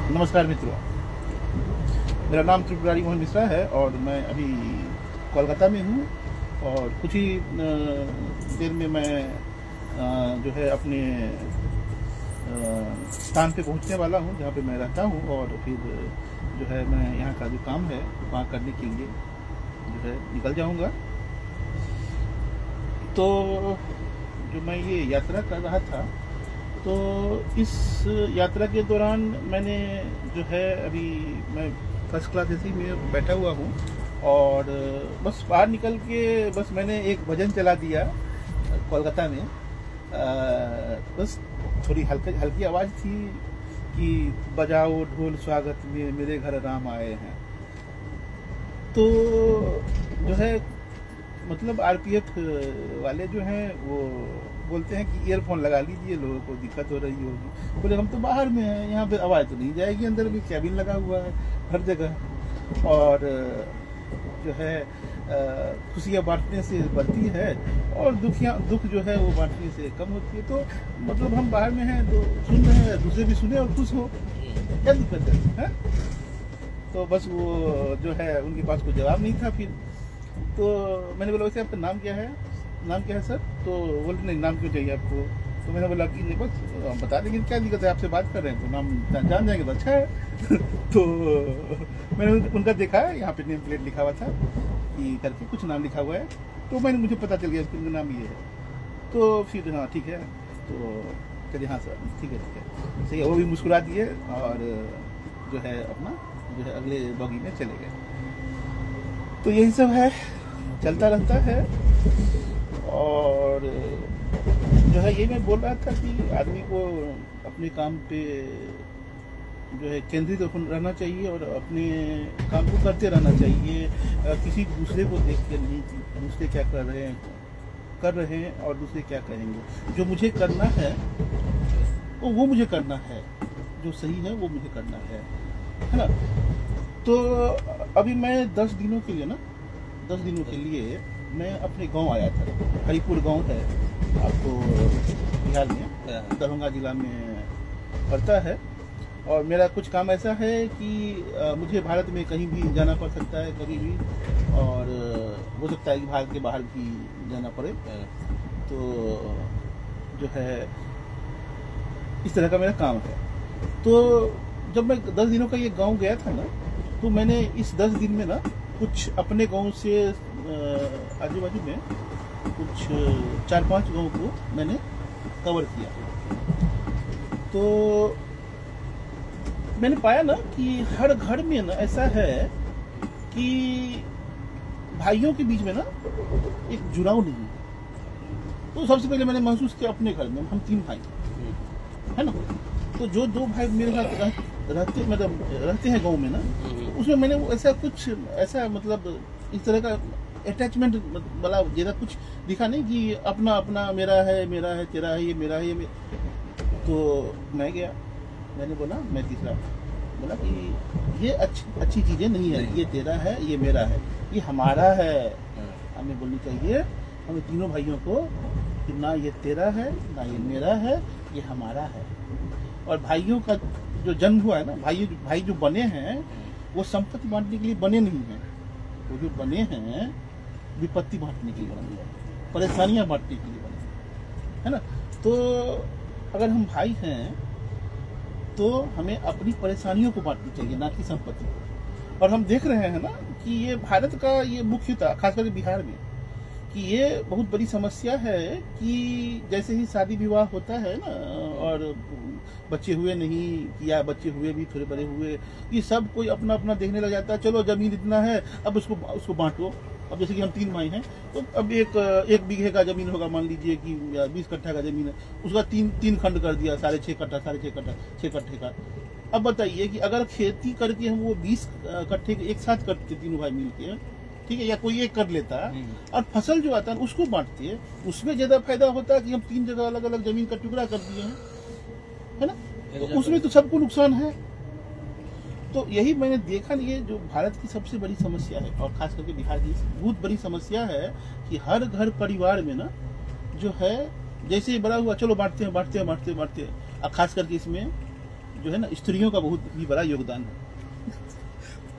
नमस्कार मित्रों, मेरा नाम त्रिपुरारी मोहन मिश्रा है और मैं अभी कोलकाता में हूँ और कुछ ही देर में मैं जो है अपने स्थान पे पहुँचने वाला हूँ जहाँ पे मैं रहता हूँ और फिर जो है मैं यहाँ का जो काम है वहाँ करने के लिए जो है निकल जाऊँगा। तो जो मैं ये यात्रा कर रहा था तो इस यात्रा के दौरान मैंने जो है अभी मैं फर्स्ट क्लास एसी में बैठा हुआ हूँ और बस बाहर निकल के बस मैंने एक भजन चला दिया कोलकाता में। बस थोड़ी हल्की आवाज़ थी कि बजाओ ढोल स्वागत में मेरे घर राम आए हैं। तो जो है मतलब आरपीएफ वाले जो हैं वो बोलते हैं कि ईयरफोन लगा लीजिए, लोगों को दिक्कत हो रही होगी। बोले हम तो बाहर में हैं, यहाँ पे आवाज़ तो नहीं जाएगी, अंदर भी कैबिन लगा हुआ है हर जगह। और जो है खुशियाँ बांटने से बढ़ती है और दुख जो है वो बांटने से कम होती है। तो मतलब हम बाहर में हैं तो सुन रहे हैं, दूसरे भी सुने और खुश हो, क्या दिक्कत है? तो बस वो जो है उनके पास कोई जवाब नहीं था। फिर तो मैंने बोला वैसे आपका नाम क्या है? नाम क्या है सर? तो बोले नहीं, नाम क्यों चाहिए आपको? तो मैंने बोला कि नहीं बस बता देंगे, क्या दिक्कत है, आपसे बात कर रहे हैं तो नाम जान जाएंगे तो अच्छा है। तो मैंने उनका देखा, यहाँ पे नेम प्लेट लिखा हुआ था कि करके कुछ नाम लिखा हुआ है, तो मुझे पता चल गया कि उनका नाम ये है। तो फिर हाँ ठीक है, तो चलिए हाँ सर ठीक है सही है। वो भी मुस्कुरा दिए और जो है अपना जो है अगले बॉगी में चले गए। तो यही सब है, चलता रहता है। और जो है ये मैं बोल रहा था कि आदमी को अपने काम पे जो है केंद्रित रहना चाहिए और अपने काम को करते रहना चाहिए, किसी दूसरे को देख के नहीं कि दूसरे क्या कर रहे हैं और दूसरे क्या कहेंगे। जो मुझे करना है वो मुझे करना है, जो सही है वो मुझे करना है ना। तो अभी मैं 10 दिनों के लिए मैं अपने गांव आया था। हरिपुर गांव है, आपको बिहार में दरभंगा जिला में पड़ता है। और मेरा कुछ काम ऐसा है कि मुझे भारत में कहीं भी जाना पड़ सकता है कभी भी, और हो सकता है कि भारत के बाहर भी जाना पड़े। तो जो है इस तरह का मेरा काम है। तो जब मैं 10 दिनों का ये गांव गया था ना, तो मैंने इस 10 दिन में ना कुछ अपने गांव से आजू बाजू में कुछ 4-5 गांव को मैंने कवर किया। तो मैंने पाया ना कि हर घर में ना ऐसा है कि भाइयों के बीच में ना एक जुड़ाव नहीं है। तो सबसे पहले मैंने महसूस किया अपने घर में, हम 3 भाई है ना, तो जो 2 भाई मेरे साथ रहते हैं गांव में ना, उसमें मैंने ऐसा मतलब इस तरह का अटैचमेंट वाला ज्यादा कुछ दिखा नहीं कि अपना अपना मेरा है तेरा है, ये मेरा है ये तो मैं गया, मैंने बोला, मैं तीसरा बोला कि ये अच्छी चीजें नहीं है, ये तेरा है ये मेरा है ये हमारा है। हमें बोलनी चाहिए हमें तीनों भाइयों को कि ना ये तेरा है ना ये मेरा है, ये हमारा है। और भाइयों का जो जन्म हुआ है ना, भाई जो बने हैं वो संपत्ति बांटने के लिए बने नहीं हैं, वो जो बने हैं विपत्ति बांटने के लिए बने हैं, परेशानियां बांटने के लिए बने है ना। तो अगर हम भाई हैं तो हमें अपनी परेशानियों को बांटनी चाहिए, ना कि संपत्ति को। और हम देख रहे हैं ना कि ये भारत का ये मुख्यतः खासकर बिहार में कि ये बहुत बड़ी समस्या है कि जैसे ही शादी विवाह होता है ना और बच्चे हुए नहीं या बच्चे हुए भी थोड़े बड़े हुए, ये सब कोई अपना अपना देखने लग जाता है। चलो जमीन इतना है, अब उसको बांटो। अब जैसे कि हम 3 भाई हैं तो अब एक बीघे का जमीन होगा, मान लीजिए कि 20 कट्ठा का जमीन है, उसका 3 खंड कर दिया, 6.5 कट्ठा 6 कट्ठे का। अब बताइए कि अगर खेती करके हम वो 20 कट्ठे एक साथ करते तीनों भाई मिलके, ठीक है, या कोई एक कर लेता और फसल जो आता है उसको बांटते, उसमें ज्यादा फायदा होता है कि हम 3 जगह अलग अलग जमीन का टुकड़ा कर दिए हैं, है ना। तो उसमें तो सबको नुकसान है। तो यही मैंने देखा, ये जो भारत की सबसे बड़ी समस्या है और खास करके बिहार की बहुत बड़ी समस्या है कि हर घर परिवार में ना जो है जैसे ही बड़ा हुआ चलो बांटते हैं और खास करके इसमें जो है ना स्त्रियों का बहुत ही बड़ा योगदान है।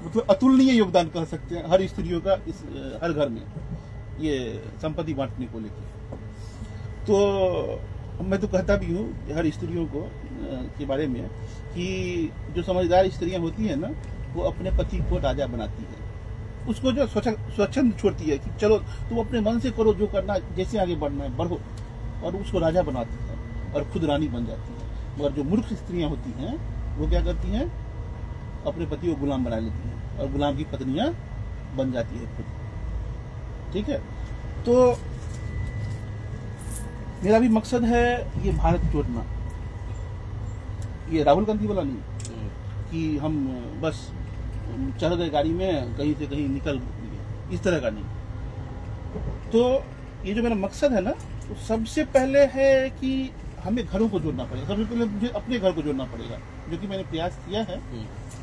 मतलब अतुलनीय योगदान कह सकते हैं हर स्त्रियों का इस हर घर में ये संपत्ति बांटने को लेकर। तो मैं तो कहता भी हूँ हर स्त्रियों को के बारे में कि जो समझदार स्त्रियां होती हैं ना, वो अपने पति को राजा बनाती है, उसको जो स्वच्छंद छोड़ती है कि चलो तुम अपने मन से करो जो करना, जैसे आगे बढ़ना है बढ़ो, और उसको राजा बनाती है और खुद रानी बन जाती है। मगर जो मूर्ख स्त्रियां होती हैं वो क्या करती हैं, अपने पति को गुलाम बना लेती हैं और गुलाम की पत्नियां बन जाती है खुद। ठीक है, तो मेरा भी मकसद है ये भारत जोड़ना, ये राहुल गांधी वाला नहीं कि हम बस चढ़ गए गाड़ी में कहीं से कहीं निकल गए, इस तरह का नहीं। तो ये जो मेरा मकसद है ना, तो सबसे पहले है कि हमें घरों को जोड़ना पड़ेगा। सबसे पहले मुझे अपने घर को जोड़ना पड़ेगा, जो कि मैंने प्रयास किया है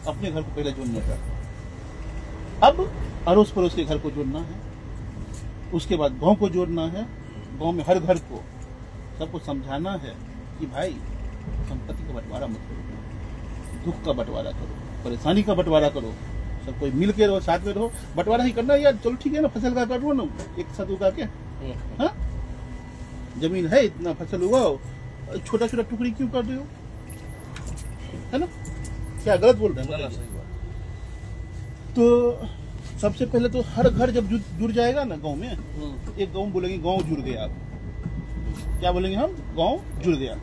अपने घर को पहले जोड़ने का। अब अड़ोस पड़ोस के घर को जोड़ना है, उसके बाद गांव को जोड़ना है। गांव में हर घर को सबको समझाना है कि भाई संपत्ति का बंटवारा मत करो, दुख का बंटवारा करो, परेशानी का बंटवारा करो, सब कोई मिल के रहो, साथ में रहो। बंटवारा ही करना यार, चलो ठीक है ना, फसल का कर रहो ना एक साथ उगा के। हाँ, जमीन है इतना, फसल उगाओ, छोटा छोटा टुकड़ी क्यों कर रहे हो, है ना? क्या गलत बोल रहे हैं? तो सबसे पहले तो हर घर जब जुड़ जाएगा ना गांव में, एक गांव बोलेंगे गांव जुड़ गया। क्या बोलेंगे हम? गांव जुड़ गया।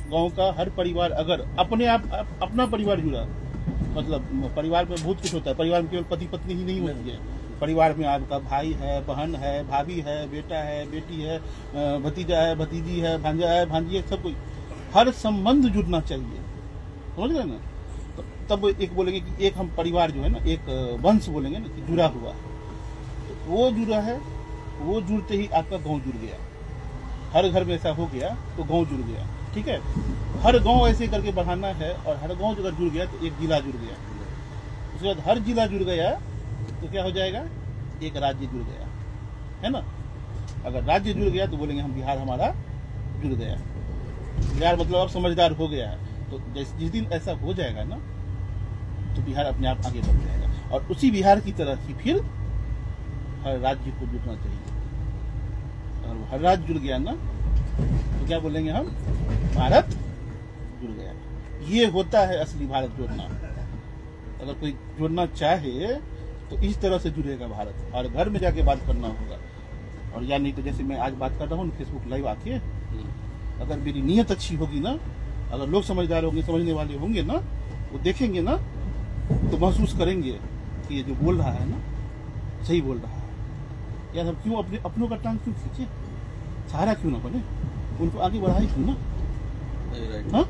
गांव का हर परिवार अगर अपने आप अपना परिवार जुड़ा, मतलब परिवार में बहुत कुछ होता है। परिवार में केवल पति पत्नी ही नहीं होती है, परिवार में आपका भाई है, बहन है, भाभी है, बेटा है, बेटी है, भतीजा है, भतीजी है, भांजा है, भांजी है, सब कोई, हर संबंध जुड़ना चाहिए। समझ गए ना? तो तब एक बोलेंगे कि एक हम परिवार जो है ना, एक वंश बोलेंगे ना कि जुड़ा हुआ है। तो वो जुड़ा है, वो जुड़ते ही आपका गांव जुड़ गया। हर घर में ऐसा हो गया तो गांव जुड़ गया। ठीक है, हर गांव ऐसे करके बढ़ाना है, और हर गांव अगर जुड़ गया तो एक जिला जुड़ गया। उसके बाद हर जिला जुड़ गया तो क्या हो जाएगा? एक राज्य जुड़ गया, है ना? अगर राज्य जुड़ गया तो बोलेंगे हम बिहार हमारा जुड़ गया। बिहार मतलब अब समझदार हो गया है। तो जिस दिन ऐसा हो जाएगा ना, तो बिहार अपने आप आगे बढ़ जाएगा, और उसी बिहार की तरह ही फिर हर राज्य को जुड़ना चाहिए। और हर राज्य जुड़ गया ना, तो क्या बोलेंगे हम? भारत जुड़ गया। ये होता है असली भारत जोड़ना। अगर कोई जुड़ना चाहे तो इस तरह से जुड़ेगा भारत, और घर में जाके बात करना होगा। और या नहीं तो जैसे मैं आज बात कर रहा हूँ फेसबुक लाइव आके, अगर मेरी नीयत अच्छी होगी ना, अगर लोग समझदार होंगे, समझने वाले होंगे ना, वो देखेंगे ना, तो महसूस करेंगे कि ये जो बोल रहा है ना सही बोल रहा है। यार हम क्यों अपनों का टांग क्यों खींचे, सहारा क्यों ना बने, उनको आगे बढ़ाए क्यों ना? हाँ,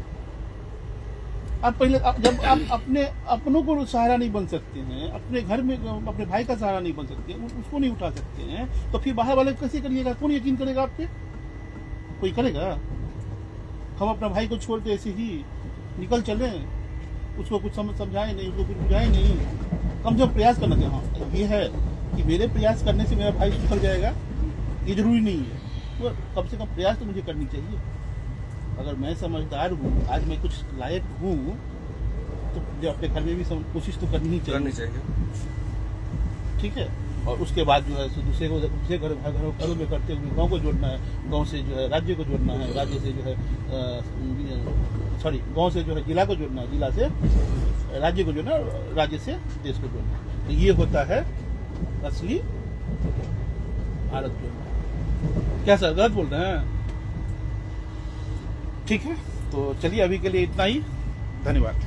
आप पहले जब आप अपने अपनों को सहारा नहीं बन सकते हैं, अपने घर में अपने भाई का सहारा नहीं बन सकते, उसको नहीं उठा सकते हैं, तो फिर बाहर वाले कैसे करिएगा? कौन यकीन करेगा आप पे? कोई करेगा? हम अपना भाई को छोड़ के ऐसे ही निकल चले, उसको कुछ समझाए नहीं, उसको कुछ बुझाए नहीं? कम से कम प्रयास करना चाहिए। हाँ, ये है कि मेरे प्रयास करने से मेरा भाई सुधर जाएगा, ये जरूरी नहीं है। तो कम से कम प्रयास तो मुझे करनी चाहिए। अगर मैं समझदार हूँ, आज मैं कुछ लायक हूँ, तो जो अपने घर में भी कोशिश तो करनी ही चाहिए। ठीक है, और उसके बाद जो है दूसरे घरों में करते हुए गांव को जोड़ना है, गांव से जो है राज्य को जोड़ना है, राज्य से जो है गांव से जो है जिला को जोड़ना है, जिला से राज्य को जोड़ना है, राज्य से देश को जोड़ना है। तो ये होता है असली भारत जोड़ना। क्या सर गलत बोल रहे हैं? ठीक है, तो चलिए अभी के लिए इतना ही। धन्यवाद।